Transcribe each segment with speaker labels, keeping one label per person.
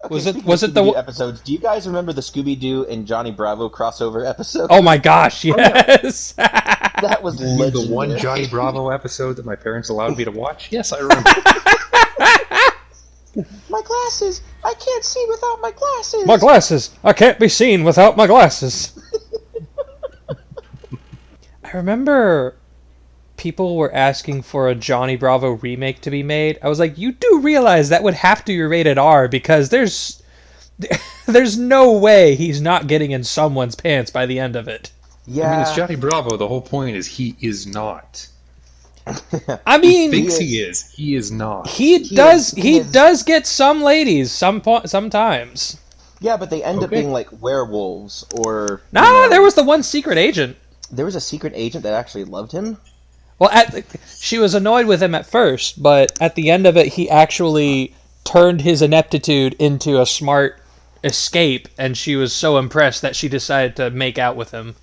Speaker 1: Okay,
Speaker 2: Was it
Speaker 1: speaking of
Speaker 2: the
Speaker 1: Scooby-Doo episodes, do you guys remember the Scooby-Doo and Johnny Bravo crossover episode?
Speaker 2: Oh my gosh,
Speaker 3: Oh yeah.
Speaker 2: yes.
Speaker 1: That was
Speaker 3: The one
Speaker 1: legendary.
Speaker 3: Johnny Bravo episode that my parents allowed me to watch. Yes, I remember.
Speaker 1: My glasses! I can't see without my glasses!
Speaker 2: My glasses. I can't be seen without my glasses. I remember people were asking for a Johnny Bravo remake to be made. I was like, you do realize that would have to be rated R because there's no way he's not getting in someone's pants by the end of it.
Speaker 1: Yeah.
Speaker 3: I mean, it's Johnny Bravo. The whole point is he is not.
Speaker 2: I mean,
Speaker 3: Thinks he is. He is not.
Speaker 2: he does get some ladies sometimes.
Speaker 1: Yeah, but they end up
Speaker 3: Okay.
Speaker 1: being like werewolves or...
Speaker 2: Nah, there was the one secret agent.
Speaker 1: There was a secret agent that actually loved him?
Speaker 2: Well, she was annoyed with him at first, but at the end of it, he actually turned his ineptitude into a smart escape, and she was so impressed that she decided to make out with him.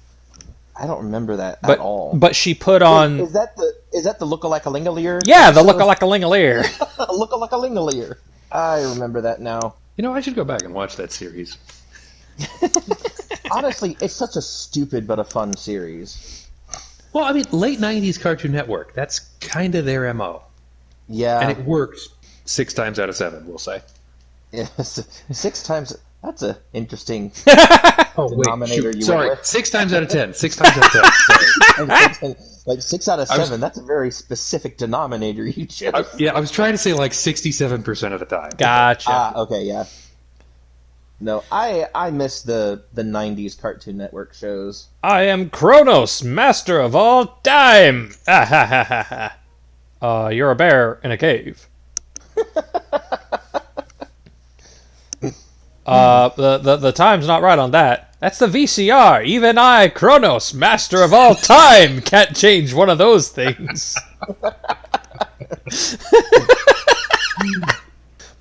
Speaker 1: I don't remember that
Speaker 2: But
Speaker 1: at all.
Speaker 2: but she put on
Speaker 1: Is that the Look-a-like-a-Lingaleer?
Speaker 2: yeah the look-a-like-a-ling-a-leer.
Speaker 1: Look-a-like-a-Lingaleer. I remember that now.
Speaker 3: You know, I should go back and watch that series.
Speaker 1: Honestly, it's such a stupid but a fun series.
Speaker 3: Well, I mean, late '90s Cartoon Network. That's kind of their MO,
Speaker 1: Yeah.
Speaker 3: and it works 6 times out of 7. We'll say.
Speaker 1: Yes. 6 times... That's a interesting
Speaker 3: Oh
Speaker 1: denominator you
Speaker 3: Sorry,
Speaker 1: went with.
Speaker 3: 6 times out of 10. 6 times out of 10. Sorry.
Speaker 1: Like 6 out of
Speaker 3: I was-
Speaker 1: 7. That's a very specific denominator you chose.
Speaker 3: I was trying to say like 67% of the time.
Speaker 2: Gotcha.
Speaker 1: Okay, yeah. No, I miss the 90s Cartoon Network shows.
Speaker 2: I am Kronos, master of all time. Ah, ha, ha, ha, ha. You're a bear in a cave. The time's not right on that. That's the VCR. Even I, Kronos, master of all time, can't change one of those things.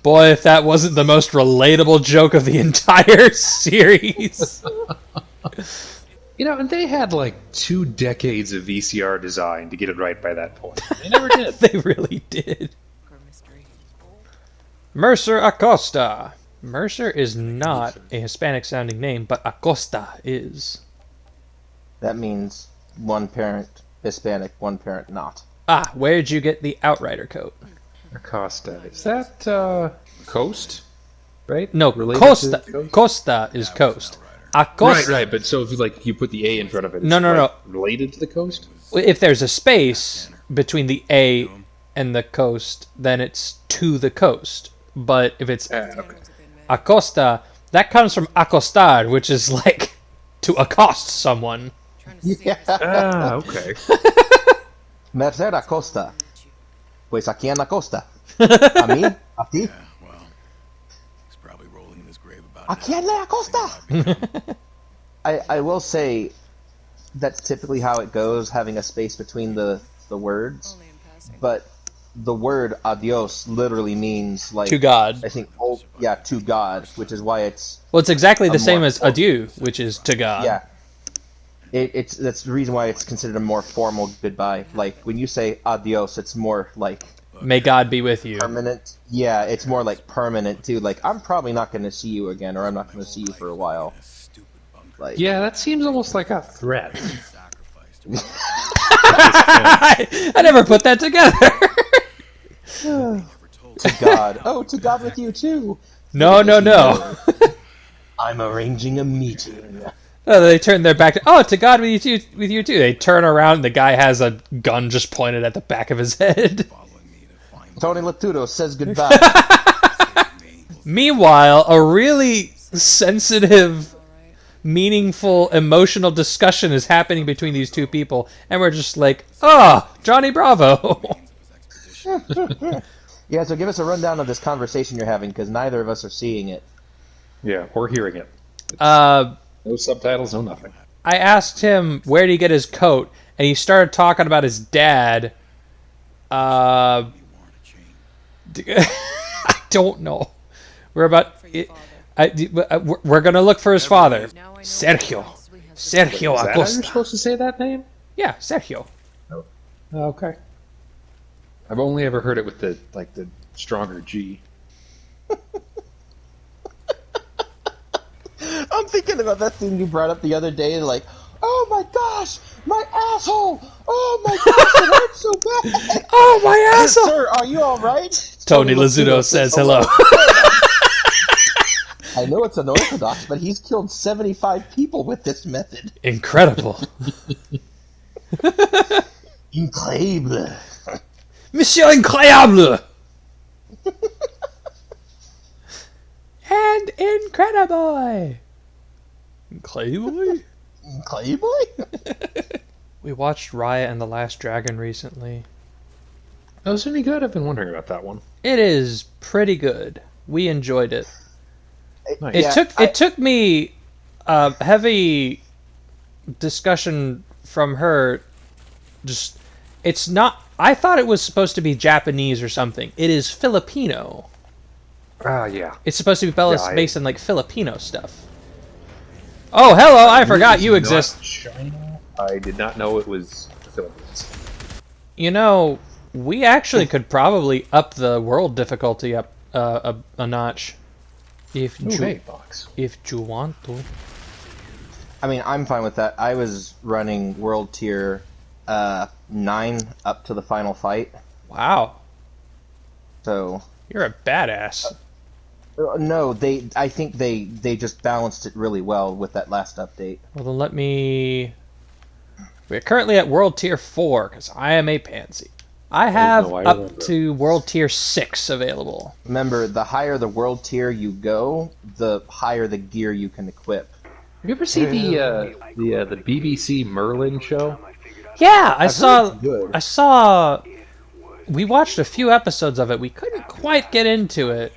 Speaker 2: Boy, if that wasn't the most relatable joke of the entire series.
Speaker 3: You know, and they had like 2 decades of VCR design to get it right by that point. They never did.
Speaker 2: They really did. Mercer Acosta. Mercer is not a Hispanic sounding name, but Acosta is.
Speaker 1: That means one parent Hispanic, one parent not.
Speaker 2: Ah, where'd you get the Outrider coat?
Speaker 3: Acosta. Is that Coast? Right?
Speaker 2: No,
Speaker 3: Related
Speaker 2: Costa.
Speaker 3: to Coast?
Speaker 2: Costa is Coast. Acosta.
Speaker 3: Right. But so if you put the A in front of it, it's
Speaker 2: No.
Speaker 3: like related to the Coast?
Speaker 2: If there's a space between the A and the coast, then it's to the coast. But if it's
Speaker 3: Okay.
Speaker 2: Acosta, that comes from acostar, which is like to accost someone.
Speaker 1: Yeah.
Speaker 3: Okay.
Speaker 1: Mercer Acosta. Pues aquí en la costa. A mí? A ti?
Speaker 4: Well, he's probably rolling in his grave about
Speaker 1: Aquí en la costa! I will say that's typically how it goes, having a space between the words. But the word adios literally means like
Speaker 2: To God.
Speaker 1: I think to God, which is why it's
Speaker 2: Well, it's exactly the
Speaker 1: A
Speaker 2: same
Speaker 1: more-
Speaker 2: as adieu, which is to God.
Speaker 1: yeah. It's that's the reason why it's considered a more formal goodbye. Like when you say adios, it's more like
Speaker 2: May God be with you.
Speaker 1: permanent. Yeah, it's more like permanent too. Like I'm probably not going to see you again, or I'm not going to see you for a while. Like
Speaker 3: Yeah, that seems almost like a threat.
Speaker 4: sacrificed.
Speaker 2: I never put that together.
Speaker 1: to God. Oh, to God with you too.
Speaker 2: No.
Speaker 1: I'm arranging a meeting.
Speaker 2: Oh, they turn their back. To God with you too. They turn around. And the guy has a gun just pointed at the back of his head.
Speaker 4: Following me to find
Speaker 1: Tony Latudo says goodbye.
Speaker 2: Meanwhile, a really sensitive, meaningful, emotional discussion is happening between these two people, and we're just like, Johnny Bravo.
Speaker 1: Yeah, so give us a rundown of this conversation you're having, because neither of us are seeing it.
Speaker 3: Yeah, or hearing it.
Speaker 2: I
Speaker 3: No subtitles, no nothing.
Speaker 2: asked him where did he get his coat, and he started talking about his dad. I don't know. We're gonna look for his father, Sergio
Speaker 3: Is that how you're
Speaker 2: Acosta.
Speaker 3: supposed to say that name?
Speaker 2: Yeah, Sergio.
Speaker 3: Okay. I've only ever heard it with the stronger G.
Speaker 1: I'm thinking about that thing you brought up the other day, like, oh my gosh, my asshole! Oh my gosh, it hurts so bad!
Speaker 2: Oh, my asshole!
Speaker 1: Sir, are you alright?
Speaker 2: Tony Lazzuto says hello.
Speaker 1: I know it's unorthodox, but he's killed 75 people with this method.
Speaker 2: Incredible.
Speaker 1: Incredible.
Speaker 2: Monsieur Incroyable! And Incrediboy! Incrediboy?
Speaker 1: Incredible?
Speaker 2: We watched Raya and the Last Dragon recently.
Speaker 3: Oh, is it any good? I've been wondering about that one.
Speaker 2: It is pretty good. We enjoyed it.
Speaker 3: Nice.
Speaker 2: It took me a heavy discussion from her. Just, it's not. I thought it was supposed to be Japanese or something. It is Filipino.
Speaker 3: Yeah.
Speaker 2: It's supposed to be
Speaker 3: Yeah,
Speaker 2: based in like Filipino stuff. Oh, hello! I forgot you
Speaker 3: Not
Speaker 2: exist.
Speaker 3: China. I did not know it was the Philippines.
Speaker 2: You know, we actually could probably up the world difficulty up a notch. If
Speaker 3: Ooh,
Speaker 2: you,
Speaker 3: hey, Fox.
Speaker 2: if you want to.
Speaker 1: I mean, I'm fine with that. I was running World Tier 9 up to the final fight,
Speaker 2: Wow,
Speaker 1: so...
Speaker 2: you're a badass.
Speaker 1: No, I think they just balanced it really well with that last update.
Speaker 2: Well, then let me... We're currently at World Tier 4, because I am a pansy. I have
Speaker 3: no, I
Speaker 2: up
Speaker 3: remember.
Speaker 2: to World Tier 6 available.
Speaker 1: Remember, the higher the world tier you go, the higher the gear you can equip.
Speaker 3: Have you ever seen the BBC Merlin show?
Speaker 2: Yeah, I saw...
Speaker 3: it's good.
Speaker 2: I saw... We watched a few episodes of it. We couldn't quite get into it.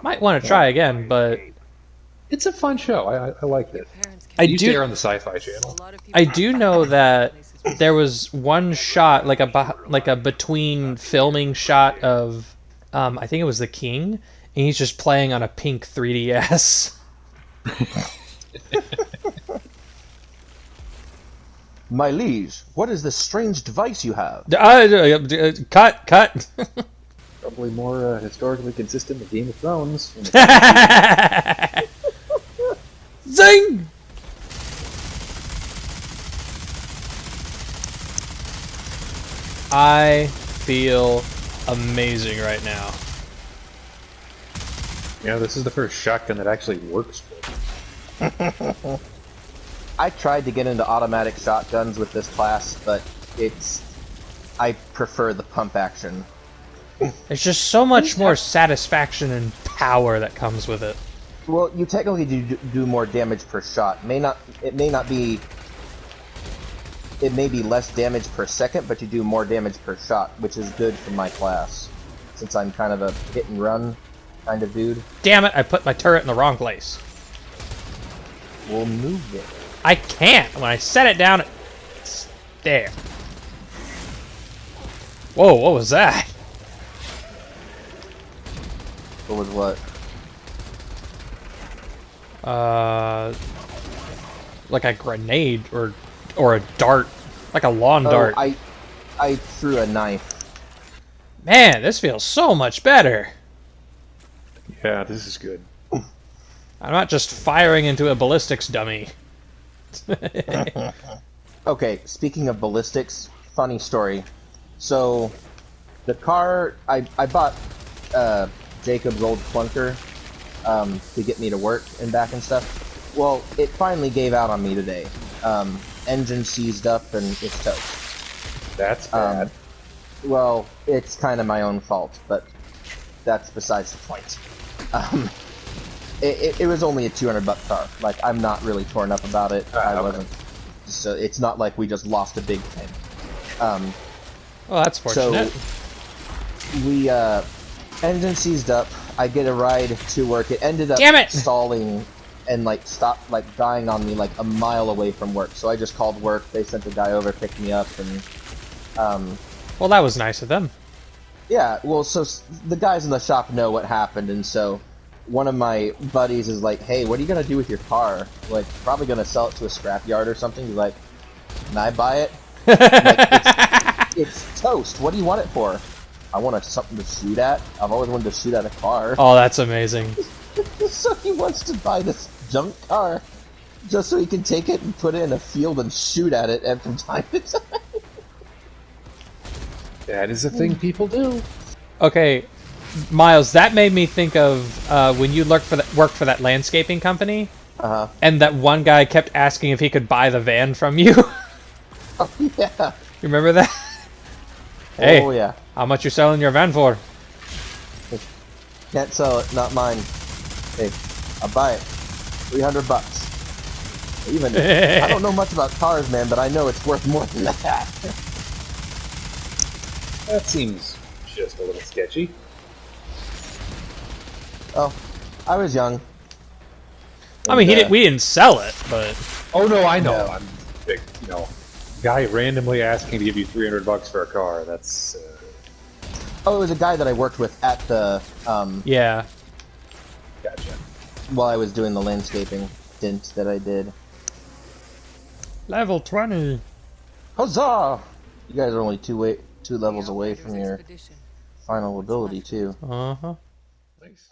Speaker 2: Might want to try again, but...
Speaker 3: It's a fun show. I liked it.
Speaker 2: I
Speaker 3: It used to
Speaker 2: do...
Speaker 3: air on the Sci-Fi Channel.
Speaker 2: I do know that there was one shot, like a between filming shot of, I think it was the King, and he's just playing on a pink 3DS.
Speaker 1: My liege, what is this strange device you have?
Speaker 2: Cut.
Speaker 3: Probably more historically consistent with Game of Thrones.
Speaker 2: Zing! I feel amazing right now.
Speaker 3: Yeah, this is the first shotgun that actually works.
Speaker 1: I tried to get into automatic shotguns with this class, but I prefer the pump action.
Speaker 2: There's just so much more satisfaction and power that comes with it.
Speaker 1: Well, you technically do more damage per shot. It may be less damage per second, but you do more damage per shot, which is good for my class, since I'm kind of a hit and run kind of dude.
Speaker 2: Damn it, I put my turret in the wrong place.
Speaker 1: We'll move it.
Speaker 2: I can't. When I set it down, it's there. Whoa, what was that?
Speaker 1: What was what?
Speaker 2: Like a grenade or a dart, like a lawn dart.
Speaker 1: I threw a knife.
Speaker 2: Man, this feels so much better.
Speaker 3: Yeah, this is good.
Speaker 2: I'm not just firing into a ballistics dummy.
Speaker 1: Okay, speaking of ballistics, funny story. So, the car I bought Jacob's old clunker to get me to work and back and stuff. Well, it finally gave out on me today. Engine seized up and it's toast.
Speaker 3: That's bad.
Speaker 1: Well, it's kind of my own fault, but that's besides the point. It was only a $200 car. Like, I'm not really torn up about it. I
Speaker 3: okay.
Speaker 1: wasn't. So it's not like we just lost a big thing.
Speaker 2: Well, that's fortunate.
Speaker 1: So we engine seized up. I get a ride to work. It ended up
Speaker 2: Damn it!
Speaker 1: stalling and stopped dying on me like a mile away from work. So I just called work. They sent a guy over, picked me up, and
Speaker 2: Well, that was nice of them.
Speaker 1: yeah. Well, so the guys in the shop know what happened, and so one of my buddies is like, "Hey, what are you gonna do with your car? Like, probably gonna sell it to a scrapyard or something." He's like, "Can I buy it?" It's toast. What do you want it for? I want something to shoot at. I've always wanted to shoot at a car.
Speaker 2: Oh, that's amazing.
Speaker 1: So he wants to buy this junk car just so he can take it and put it in a field and shoot at it from time to time.
Speaker 3: That is a thing people do.
Speaker 2: Okay, Miles, that made me think of when you worked for that landscaping company, and that one guy kept asking if he could buy the van from you.
Speaker 1: Oh, yeah.
Speaker 2: You remember that? Hey,
Speaker 1: Oh, yeah.
Speaker 2: how much you selling your van for?
Speaker 1: Can't sell it, not mine. Hey, I'll buy it. $300. Even, I don't know much about cars, man, but I know it's worth more than that.
Speaker 3: That seems just a little sketchy.
Speaker 1: Oh, I was young.
Speaker 2: I mean,
Speaker 1: And,
Speaker 2: we didn't sell it, but
Speaker 3: Oh no, I know.
Speaker 1: No.
Speaker 3: I'm big, guy randomly asking to give you $300 for a car. That's
Speaker 1: Oh, it was a guy that I worked with at the,
Speaker 2: yeah.
Speaker 3: gotcha.
Speaker 1: while I was doing the landscaping stint that I did.
Speaker 2: Level 20.
Speaker 1: Huzzah! You guys are only two levels away from your final ability, too.
Speaker 2: Uh-huh.
Speaker 3: Nice.